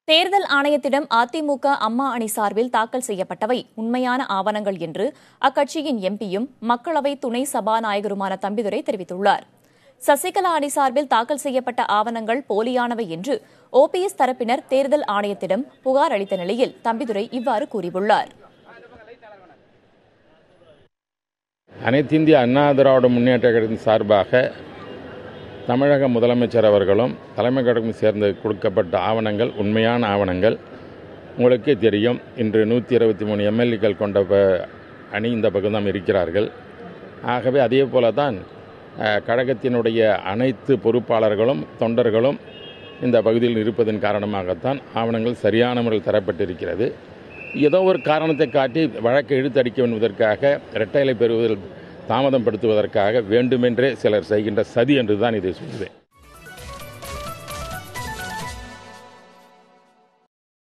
தேர்தல் ஆணையத்திடம் அதிமுக அம்மா அணி சார்பில் தாக்கல் செய்யப்பட்டவை உண்மையான ஆவணங்கள் என்று அக்கட்சியின் எம்பியும் மக்களவை துணை சபாநாயகருமான தம்பிதுரை தெரிவித்துள்ளார். சசிகலா அணி சார்பில் தாக்கல் செய்யப்பட்ட ஆவணங்கள் போலியானவை என்று ஓபிஎஸ் தரப்பினர் தேர்தல் ஆணையத்திடம் புகார் அளித்த நிலையில் தம்பிதுரை இவ்வாறு கூறியுள்ளார். அனைத்து இந்திய அண்ணா திராவிட முன்னேற்ற கழகத்தின் சார்பாக தமிழக முதலமைச்சர் அவர்களும் தலைமை கழகம் சேர்ந்து கொடுக்கப்பட்ட ஆவணங்கள் உண்மையான ஆவணங்கள். உங்களுக்கே தெரியும், இன்று 123 எம்எல்ஏக்கள் கொண்ட அணி இந்த பகுதியில் இருக்கிறார்கள். ஆகவே அதே போல தான் கழகத்தினுடைய அனைத்து பொறுப்பாளர்களும் தொண்டர்களும் இந்த பகுதியில் இருப்பதன் காரணமாகத்தான் ஆவணங்கள் சரியான முறையில் தரப்பட்டிருக்கிறது. ஏதோ ஒரு காரணத்தை காட்டி வழக்கை இழுத்தடிக்க என்பதற்காக இரட்டை இலை பெறுவதில் தாமதப்படுத்துவதற்காக வேண்டுமென்றே சிலர் செய்கின்ற சதி என்றுதான் இதை சொல்லுவேன்.